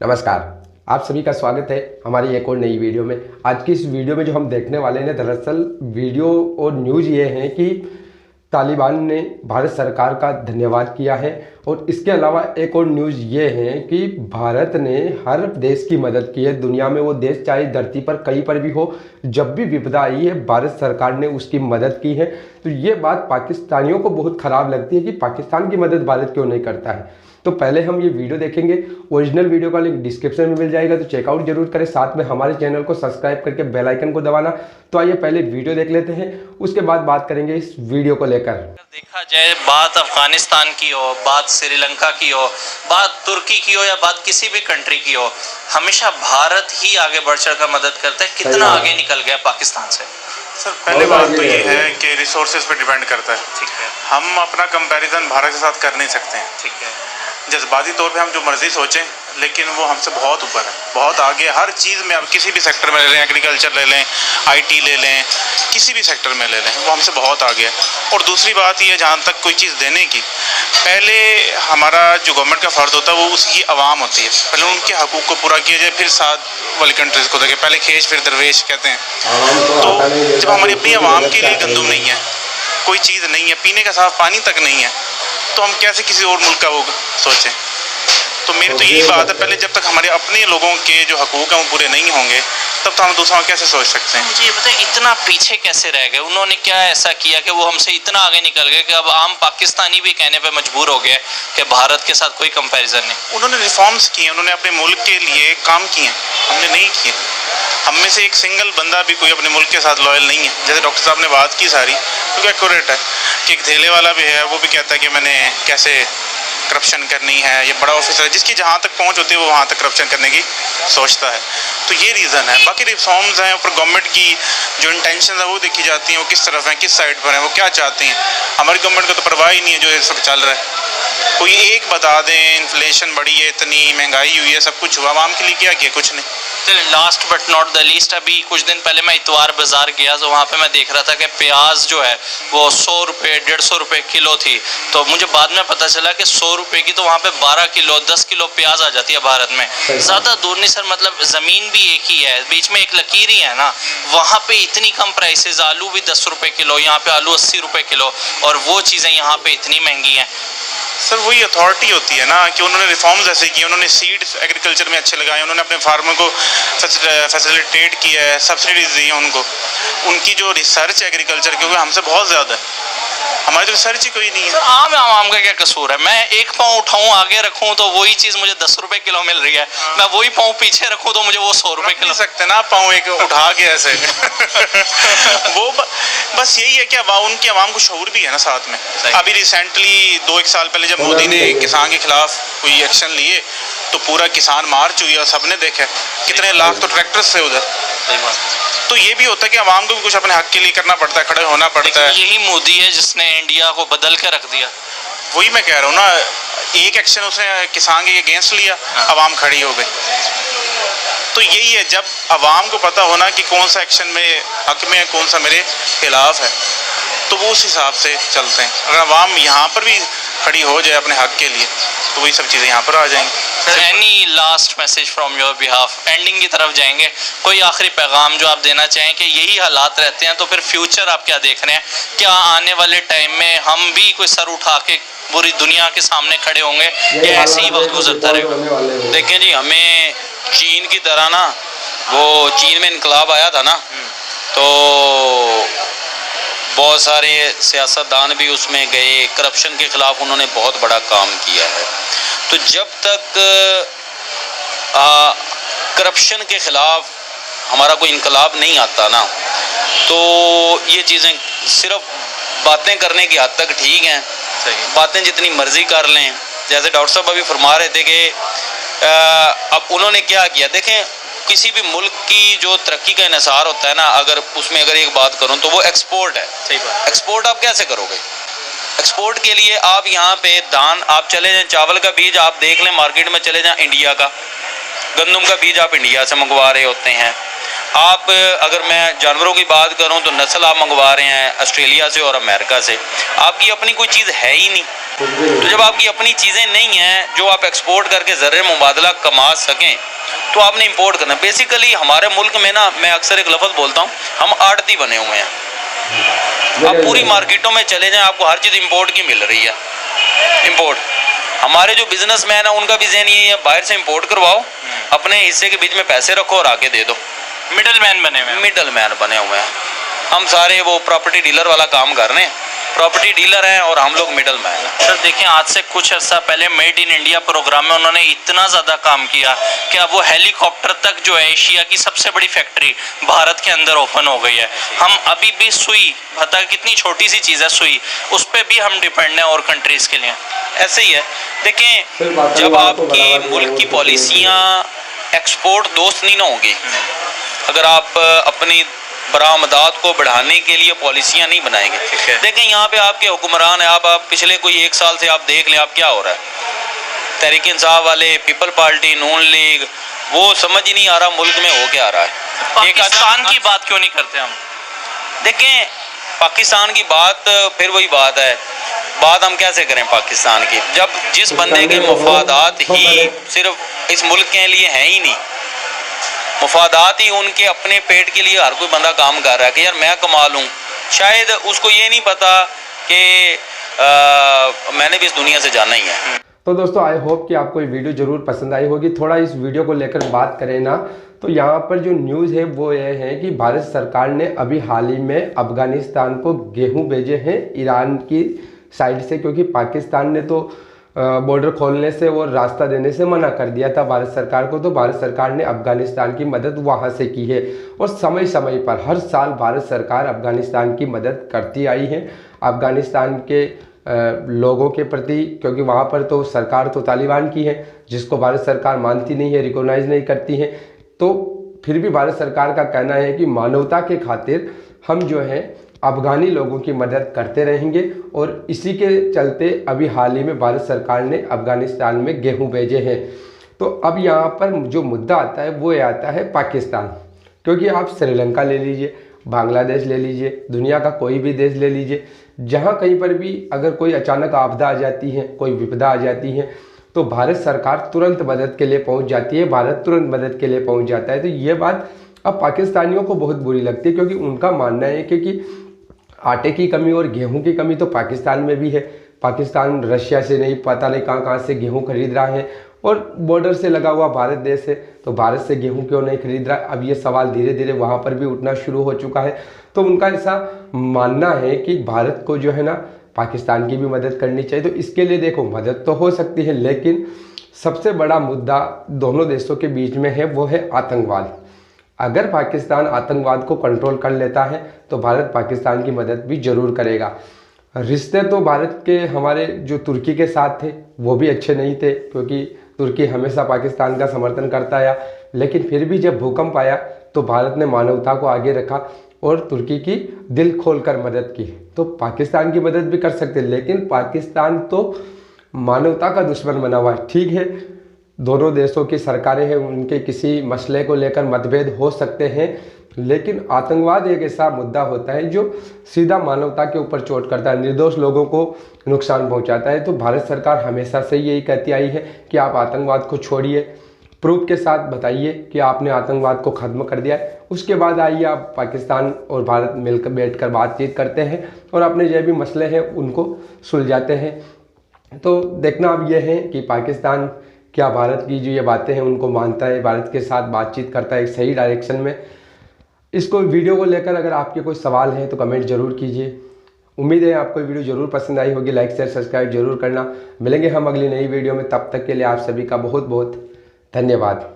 नमस्कार, आप सभी का स्वागत है हमारी एक और नई वीडियो में। आज की इस वीडियो में जो हम देखने वाले हैं दरअसल वीडियो और न्यूज़ ये है कि तालिबान ने भारत सरकार का धन्यवाद किया है और इसके अलावा एक और न्यूज़ ये है कि भारत ने हर देश की मदद की है। दुनिया में वो देश चाहे धरती पर कहीं पर भी हो, जब भी विपदा आई है भारत सरकार ने उसकी मदद की है। तो ये बात पाकिस्तानियों को बहुत ख़राब लगती है कि पाकिस्तान की मदद भारत क्यों नहीं करता है। तो पहले हम ये वीडियो देखेंगे, ओरिजिनल वीडियो का लिंक डिस्क्रिप्शन में मिल जाएगा, तो चेकआउट जरूर करें। साथ में हमारे चैनल को सब्सक्राइब करके बेल आइकन को दबाना। तो आइए पहले वीडियो देख लेते हैं, उसके बाद बात करेंगे इस वीडियो को लेकर। देखा जाए, बात अफगानिस्तान की हो, बात श्रीलंका की हो, बात तुर्की की हो या बात किसी भी कंट्री की हो, हमेशा भारत ही आगे बढ़ चढ़ कर मदद करता है। कितना आगे निकल गया पाकिस्तान से। सर पहले बात तो ये है कि रिसोर्सेज पे डिपेंड करता है। ठीक है, हम अपना कंपैरिजन भारत के साथ कर नहीं सकते हैं। ठीक है, जज्बाती तौर पे हम जो मर्जी सोचें, लेकिन वो हमसे बहुत ऊपर है, बहुत आगे। हर चीज़ में, अब किसी भी सेक्टर में ले लें, एग्रीकल्चर ले लें, आईटी ले लें, किसी भी सेक्टर में ले लें, वो हमसे बहुत आगे है। और दूसरी बात ये, जहाँ तक कोई चीज़ देने की, पहले हमारा जो गवर्नमेंट का फ़र्ज़ होता है वो उसकी आवाम होती है। पहले उनके हकूक़ को पूरा किया जाए, फिर साथ वाली कंट्रीज़ को देखें। पहले खेज फिर दरवेश कहते हैं। तो जब हमारी अपनी आवाम के लिए गंदम नहीं है, कोई चीज़ नहीं है, पीने का साफ पानी तक नहीं है, तो हम कैसे किसी और मुल्क का वो सोचें। तो मेरी तो यही बात है, पहले जब तक हमारे अपने लोगों के जो हकूक़ हैं वो पूरे नहीं होंगे, तब तो हम दूसरों को कैसे सोच सकते हैं। मुझे ये बताइए, इतना पीछे कैसे रह गए? उन्होंने क्या ऐसा किया कि वो हमसे इतना आगे निकल गए कि अब आम पाकिस्तानी भी कहने पे मजबूर हो गए कि भारत के साथ कोई कंपैरिजन नहीं। उन्होंने रिफॉर्म्स किए, उन्होंने अपने मुल्क के लिए काम किए, हमने नहीं किए। हम में से एक सिंगल बंदा भी कोई अपने मुल्क के साथ लॉयल नहीं है। जैसे डॉक्टर साहब ने बात की सारी, तो एक्यूरेट है कि एक धेले वाला भी है, वो भी कहता है कि मैंने कैसे करप्शन करनी है। ये बड़ा ऑफिसर है, जिसकी जहाँ तक पहुँच होती है वो वहाँ तक करप्शन करने की सोचता है। तो ये रीज़न है। बाकी रिफॉर्म्स हैं, ऊपर गवर्नमेंट की जो इंटेंशन है वो देखी जाती हैं, वो किस तरफ हैं, किस साइड पर हैं, वो क्या चाहती हैं। हमारी गवर्नमेंट को तो परवाह ही नहीं है जो ये सब चल रहा है। कोई एक बता दें, इन्फ्लेशन बढ़ी है, इतनी महंगाई हुई है, सब कुछ हुआ, आवाम के लिए क्या किया? कुछ नहीं। Last but not the least, अभी कुछ दिन पहले मैं इतवार बाजार गया तो वहाँ पे मैं देख रहा था कि प्याज जो है वो 100 रुपये 150 रुपये किलो थी। तो मुझे बाद में पता चला कि 100 रुपये की तो वहाँ पे 12 किलो 10 किलो प्याज आ जाती है भारत में। ज़्यादा दूर नहीं सर, मतलब ज़मीन भी एक ही है, बीच में एक लकीर ही है ना। वहाँ पे इतनी कम प्राइसेस, आलू भी 10 रुपये किलो, यहाँ पे आलू 80 रुपये किलो, और वो चीज़ें यहाँ पे इतनी महंगी हैं। सर वही अथॉरिटी होती है ना कि उन्होंने रिफॉर्म्स ऐसे किए, उन्होंने सीड्स एग्रीकल्चर में अच्छे लगाए, उन्होंने अपने फार्मर को फैसिलिटेट किया है, सब्सिडीज दी हैं उनको। उनकी जो रिसर्च एग्रीकल्चर की, वो हमसे बहुत ज़्यादा है। हमारी तो रिसर्च ही कोई नहीं है। सर आम का क्या कसूर है? मैं एक पाँव उठाऊँ आगे रखूँ तो वही चीज़ मुझे 10 रुपये किलो मिल रही है। मैं वही पाँव पीछे रखूँ तो मुझे वो 100 रुपये किलो। सकते ना पाँव एक उठा के ऐसे वो बस यही है कि उनकी आवाम को शऊर भी है ना साथ में। अभी रिसेंटली 2-1 साल पहले जब मोदी ने किसान के खिलाफ कोई एक्शन लिए, तो पूरा किसान मार्च हुई और सबने देखा कितने लाख तो ट्रैक्टर से उधर। तो ये भी होता है कि आवाम को भी कुछ अपने हक के लिए करना पड़ता है, खड़े होना पड़ता है। यही मोदी है जिसने इंडिया को बदल के रख दिया। वही मैं कह रहा हूँ ना, एक एक्शन उसने किसान के अगेंस्ट लिया, आवाम खड़ी हो गई। तो यही है, जब आवाम को पता होना कि कौन सा एक्शन मेरे हक में है, कौन सा मेरे खिलाफ है, तो वो उस हिसाब से चलते हैं। अगर आवाम यहाँ पर भी खड़ी हो जाए अपने हक के लिए, तो वही सब चीज़ें यहाँ पर आ जाएंगी। Sir any last message from your behalf? Ending की तरफ जाएंगे, कोई आखिरी पैगाम जो आप देना चाहें कि यही हालात रहते हैं तो फिर फ्यूचर आप क्या देख रहे हैं? क्या आने वाले टाइम में हम भी कोई सर उठा के पूरी दुनिया के सामने खड़े होंगे या ऐसे ही वक्त गुजरता रहेगा? देखें जी, हमें चीन की तरह ना, वो चीन में इनकलाब आया था ना, तो बहुत सारे सियासतदान भी उसमें गए, करप्शन के ख़िलाफ़ उन्होंने बहुत बड़ा काम किया है। तो जब तक करप्शन के ख़िलाफ़ हमारा कोई इनकलाब नहीं आता ना, तो ये चीज़ें सिर्फ बातें करने की हद तक ठीक हैं। बातें जितनी मर्ज़ी कर लें, जैसे डॉक्टर साहब अभी फरमा रहे थे कि अब उन्होंने क्या किया। देखें, किसी भी मुल्क की जो तरक्की का इन्हिसार होता है ना, उसमें अगर एक बात करूं तो वो एक्सपोर्ट है। सही बात। एक्सपोर्ट आप कैसे करोगे? एक्सपोर्ट के लिए आप यहाँ पे धान, आप चले जाएं, चावल का बीज आप देख लें, मार्केट में चले जाएं, इंडिया का गंदम का बीज आप इंडिया से मंगवा रहे होते हैं। आप अगर मैं जानवरों की बात करूं तो नस्ल आप मंगवा रहे हैं ऑस्ट्रेलिया से और अमेरिका से। आपकी अपनी कोई चीज़ है ही नहीं। तो जब आपकी अपनी चीज़ें नहीं हैं जो आप एक्सपोर्ट करके ज़र मुबादला कमा सकें तो आपने इंपोर्ट करना। बेसिकली हमारे मुल्क में ना, मैं अक्सर एक लफ्ज़ बोलता हूँ, हम आड़ती बने हुए हैं। आप पूरी मार्केटों में चले जाएं, आपको हर चीज़ इंपोर्ट की मिल रही है। इंपोर्ट, हमारे जो बिजनेसमैन है उनका भी ज़हन यही है, बाहर से इंपोर्ट करवाओ, अपने हिस्से के बीच में पैसे रखो और आके दे दो। मिडल मैन बने हुए हैं। मिडल मैन बने हुए हैं हम सारे, वो प्रॉपर्टी डीलर वाला काम कर रहे हैं, प्रॉपर्टी डीलर हैं और हम लोग मिडल मैन हैं। सर देखें, आज से कुछ अर्सा पहले मेड इन इंडिया प्रोग्राम में उन्होंने इतना ज़्यादा काम किया कि अब वो हेलीकॉप्टर तक जो है एशिया की सबसे बड़ी फैक्ट्री भारत के अंदर ओपन हो गई है। हम अभी भी सुई, पता कितनी छोटी सी चीज़ है सुई, उस पर भी हम डिपेंड हैं और कंट्रीज़ के लिए। ऐसे ही है। देखें, जब आपकी मुल्क की पॉलिसियाँ एक्सपोर्ट दोस्त नहीं ना होंगी, अगर आप अपनी बरामदात को बढ़ाने के लिए पॉलिसियाँ नहीं बनाएंगे। देखें, यहाँ पे आपके हुक्मरान हैं, आप पिछले कोई 1 साल से आप देख लें आप क्या हो रहा है। तहरीक इंसाफ वाले, पीपल पार्टी, नून लीग, वो समझ ही नहीं आ रहा मुल्क में हो क्या आ रहा है। पाकिस्तान की बात क्यों नहीं करते हम? देखें, पाकिस्तान की बात, फिर वही बात है, बात हम कैसे करें पाकिस्तान की, जब जिस बंदे के मफादात ही सिर्फ इस मुल्क के लिए हैं ही नहीं, मफादात ही उनके अपने पेट के लिए हर कोई बंदा काम कर रहा है कि यार मैं कमा लूँ। शायद उसको ये नहीं पता कि मैंने भी इस दुनिया से जाना ही है। तो दोस्तों, आई होप कि आपको ये वीडियो ज़रूर पसंद आई होगी। थोड़ा इस वीडियो को लेकर बात करें ना, तो यहाँ पर जो न्यूज़ है वो ये है कि भारत सरकार ने अभी हाल ही में अफ़गानिस्तान को गेहूँ भेजे हैं ईरान की साइड से, क्योंकि पाकिस्तान ने तो बॉर्डर खोलने से और रास्ता देने से मना कर दिया था भारत सरकार को। तो भारत सरकार ने अफ़गानिस्तान की मदद वहाँ से की है और समय समय पर हर साल भारत सरकार अफ़गानिस्तान की मदद करती आई है अफ़गानिस्तान के लोगों के प्रति, क्योंकि वहाँ पर तो सरकार तो तालिबान की है जिसको भारत सरकार मानती नहीं है, रिकॉग्नाइज नहीं करती है। तो फिर भी भारत सरकार का कहना है कि मानवता के खातिर हम जो है अफ़गानी लोगों की मदद करते रहेंगे, और इसी के चलते अभी हाल ही में भारत सरकार ने अफ़गानिस्तान में गेहूं भेजे हैं। तो अब यहाँ पर जो मुद्दा आता है वो ये आता है पाकिस्तान, क्योंकि आप श्रीलंका ले लीजिए, बांग्लादेश ले लीजिए, दुनिया का कोई भी देश ले लीजिए, जहाँ कहीं पर भी अगर कोई अचानक आपदा आ जाती है, कोई विपदा आ जाती है, तो भारत सरकार तुरंत मदद के लिए पहुँच जाती है, भारत तुरंत मदद के लिए पहुँच जाता है। तो ये बात अब पाकिस्तानियों को बहुत बुरी लगती है, क्योंकि उनका मानना है कि आटे की कमी और गेहूं की कमी तो पाकिस्तान में भी है। पाकिस्तान रशिया से नहीं, पता नहीं कहाँ से गेहूं खरीद रहा है, और बॉर्डर से लगा हुआ भारत देश है, तो भारत से गेहूं क्यों नहीं खरीद रहा। अब ये सवाल धीरे धीरे वहाँ पर भी उठना शुरू हो चुका है। तो उनका ऐसा मानना है कि भारत को जो है ना पाकिस्तान की भी मदद करनी चाहिए। तो इसके लिए देखो, मदद तो हो सकती है, लेकिन सबसे बड़ा मुद्दा दोनों देशों के बीच में है वो है आतंकवाद। अगर पाकिस्तान आतंकवाद को कंट्रोल कर लेता है तो भारत पाकिस्तान की मदद भी ज़रूर करेगा। रिश्ते तो भारत के हमारे जो तुर्की के साथ थे वो भी अच्छे नहीं थे, क्योंकि तुर्की हमेशा पाकिस्तान का समर्थन करता आया, लेकिन फिर भी जब भूकंप आया तो भारत ने मानवता को आगे रखा और तुर्की की दिल खोलकर मदद की। तो पाकिस्तान की मदद भी कर सकते, लेकिन पाकिस्तान तो मानवता का दुश्मन बना हुआ है। ठीक है, दोनों देशों की सरकारें हैं, उनके किसी मसले को लेकर मतभेद हो सकते हैं, लेकिन आतंकवाद एक ऐसा मुद्दा होता है जो सीधा मानवता के ऊपर चोट करता है, निर्दोष लोगों को नुकसान पहुंचाता है। तो भारत सरकार हमेशा से यही कहती आई है कि आप आतंकवाद को छोड़िए, प्रूफ के साथ बताइए कि आपने आतंकवाद को ख़त्म कर दिया है, उसके बाद आइए आप पाकिस्तान और भारत मिलकर बैठकर बातचीत करते हैं और अपने जो भी मसले हैं उनको सुलझाते हैं। तो देखना अब यह है कि पाकिस्तान क्या भारत की जो ये बातें हैं उनको मानता है, भारत के साथ बातचीत करता है एक सही डायरेक्शन में। इसको वीडियो को लेकर अगर आपके कोई सवाल हैं तो कमेंट जरूर कीजिए। उम्मीद है आपको वीडियो जरूर पसंद आई होगी। लाइक शेयर सब्सक्राइब जरूर करना। मिलेंगे हम अगली नई वीडियो में, तब तक के लिए आप सभी का बहुत बहुत धन्यवाद।